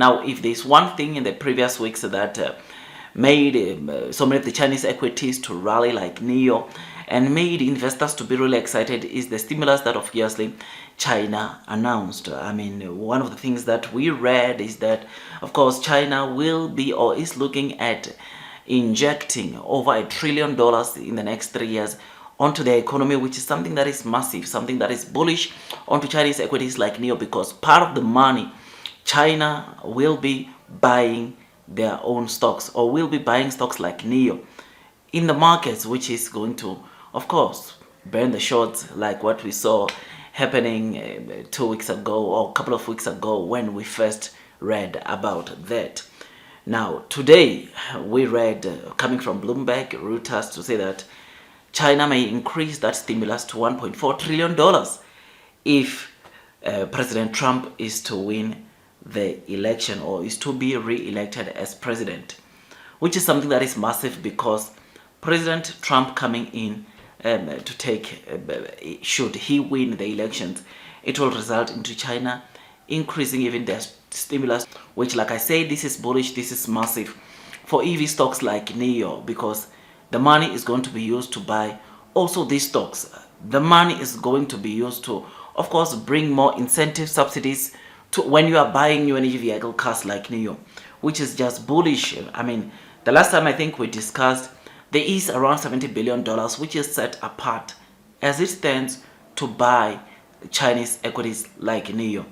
Now, if there's one thing in the previous weeks that made so many of the Chinese equities to rally like Nio and made investors to be really excited is the stimulus that obviously China announced. I mean, one of the things that we read is that, of course, China will be or is looking at injecting over $1 trillion in the next 3 years onto the economy, which is something that is massive, something that is bullish onto Chinese equities like Nio, because part of the money China will be buying their own stocks, or will be buying stocks like Nio in the markets, which is going to, of course, burn the shorts like what we saw happening 2 weeks ago or a couple of weeks ago when we first read about that. Now, today we read coming from Bloomberg, Reuters, to say that China may increase that stimulus to $1.4 trillion if President Trump is to win the election or is to be re-elected as president, which is something that is massive because President Trump coming in to take, should he win the elections, it will result into China increasing even their stimulus, which, like I say, this is bullish, this is massive for EV stocks like Nio, because the money is going to be used to buy also these stocks. The money is going to be used to, of course, bring more incentive subsidies to when you are buying new energy vehicle cars like Nio, which is just bullish. I mean, the last time I think we discussed, there is around $70 billion which is set apart as it stands to buy Chinese equities like Nio.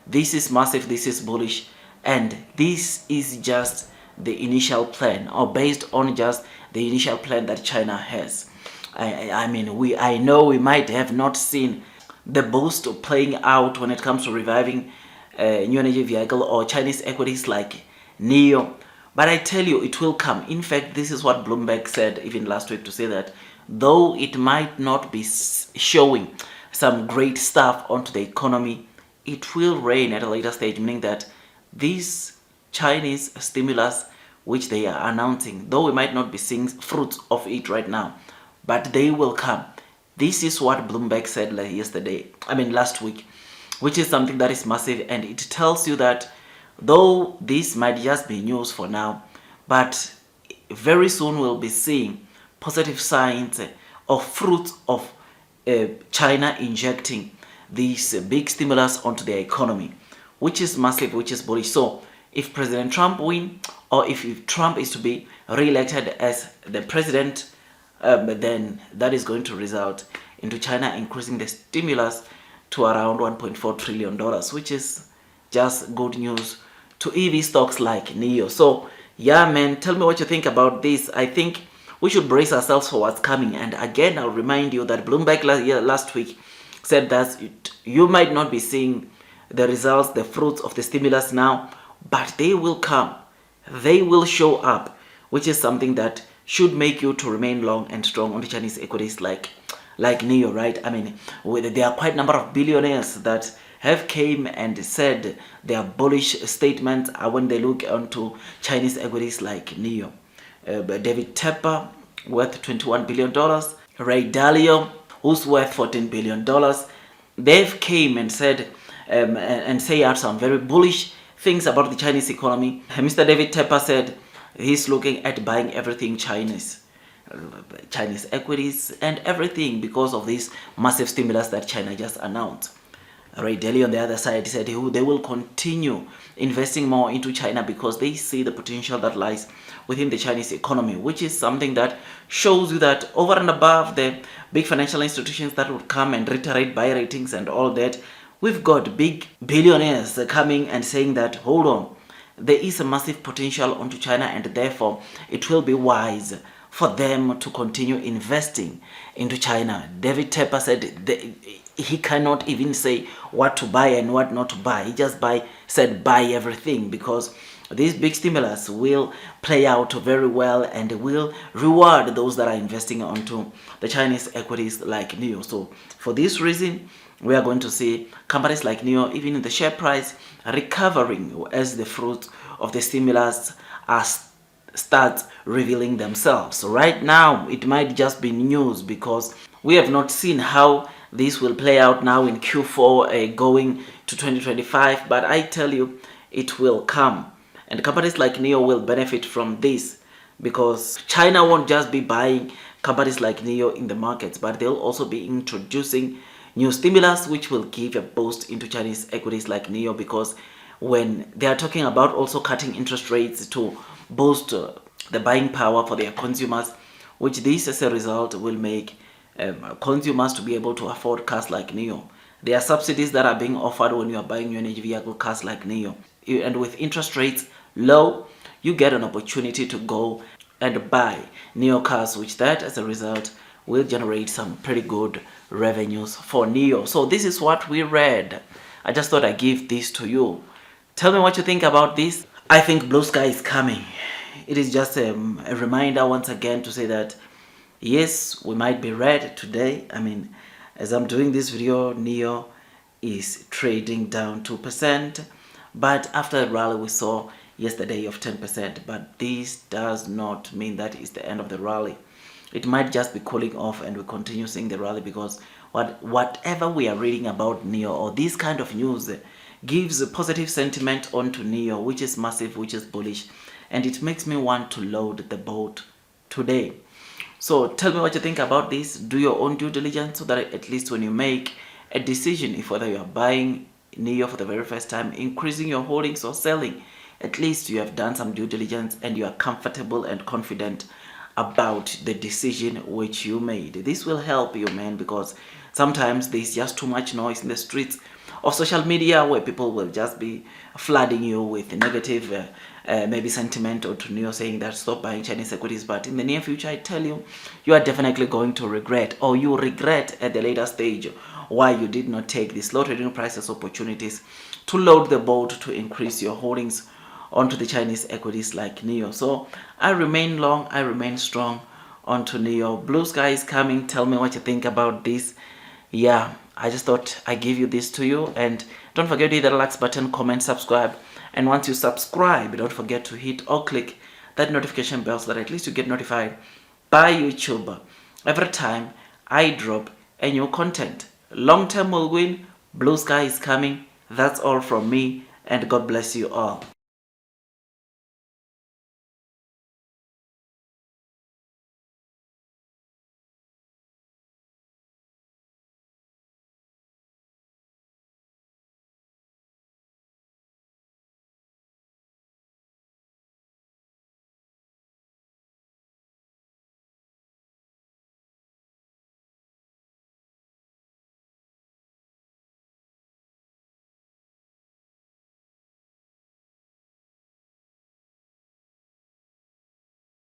This is massive, this is bullish, and this is just the initial plan, or based on just the initial plan that China has. I know we might have not seen the boost playing out when it comes to reviving new energy vehicle or Chinese equities like Nio, but I tell you, it will come. In fact, this is what Bloomberg said even last week, to say that though it might not be showing some great stuff onto the economy, it will rain at a later stage, meaning that these Chinese stimulus which they are announcing, though we might not be seeing fruits of it right now, but they will come. This is what Bloomberg said last week, which is something that is massive, and it tells you that though this might just be news for now, but very soon we'll be seeing positive signs of fruits of China injecting these big stimulus onto their economy, which is massive, which is bullish. So if President Trump win, or if Trump is to be re-elected as the president, then that is going to result into China increasing the stimulus to around $1.4 trillion, which is just good news to EV stocks like Nio. So yeah, man, tell me what you think about this. I think we should brace ourselves for what's coming. And again, I'll remind you that Bloomberg last week said that you might not be seeing the results, the fruits of the stimulus now, but they will come. They will show up, which is something that should make you to remain long and strong on the Chinese equities like Nio, right? I mean, there are quite a number of billionaires that have came and said their bullish statements when they look onto Chinese equities like Nio. David Tepper, worth $21 billion. Ray Dalio, who's worth $14 billion. They've came and said and say out some very bullish things about the Chinese economy. Mr. David Tepper said he's looking at buying everything Chinese equities and everything because of this massive stimulus that China just announced. Ray Dalio on the other side said they will continue investing more into China because they see the potential that lies within the Chinese economy, which is something that shows you that over and above the big financial institutions that would come and reiterate buy ratings and all that, we've got big billionaires coming and saying that, hold on, there is a massive potential onto China, and therefore it will be wise for them to continue investing into China. David Tepper said he cannot even say what to buy and what not to buy. He just said buy everything, because this big stimulus will play out very well and will reward those that are investing onto the Chinese equities like Nio. So for this reason, we are going to see companies like Nio, even in the share price, recovering as the fruit of the stimulus start revealing themselves. So right now, it might just be news because we have not seen how this will play out now in Q4 going to 2025. But I tell you, it will come. And companies like Nio will benefit from this, because China won't just be buying companies like Nio in the markets, but they'll also be introducing new stimulus which will give a boost into Chinese equities like Nio, because when they are talking about also cutting interest rates to boost the buying power for their consumers, which this as a result will make consumers to be able to afford cars like Nio. There are subsidies that are being offered when you are buying new energy vehicle cars like Nio. And with interest rates low, you get an opportunity to go and buy Nio cars, which that as a result will generate some pretty good revenues for Nio. So this is what we read. I just thought I'd give this to you. Tell me what you think about this. I think blue sky is coming. It is just a reminder once again to say that yes, we might be red today. I mean, as I'm doing this video, Nio is trading down 2%, but after the rally we saw yesterday of 10%, but this does not mean that is the end of the rally. It might just be cooling off and we continue seeing the rally, because whatever we are reading about Nio or this kind of news gives a positive sentiment onto Nio, which is massive, which is bullish, and it makes me want to load the boat today. So tell me what you think about this. Do your own due diligence so that at least when you make a decision if whether you are buying Nio for the very first time, increasing your holdings or selling, at least you have done some due diligence and you are comfortable and confident about the decision which you made. This will help you, man, because sometimes there's just too much noise in the streets of social media where people will just be flooding you with negative maybe sentiment or to Nio saying that stop buying Chinese equities. But in the near future, I tell you, you are definitely going to regret, or you regret at the later stage why you did not take these low trading prices opportunities to load the boat to increase your holdings onto the Chinese equities like Nio. So I remain long, I remain strong onto Nio. Blue sky is coming. Tell me what you think about this. Yeah, I just thought I give you this to you. And don't forget to hit the like button, comment, subscribe. And once you subscribe, don't forget to hit or click that notification bell so that at least you get notified by YouTube every time I drop a new content. Long term will win. Blue sky is coming. That's all from me, and God bless you all.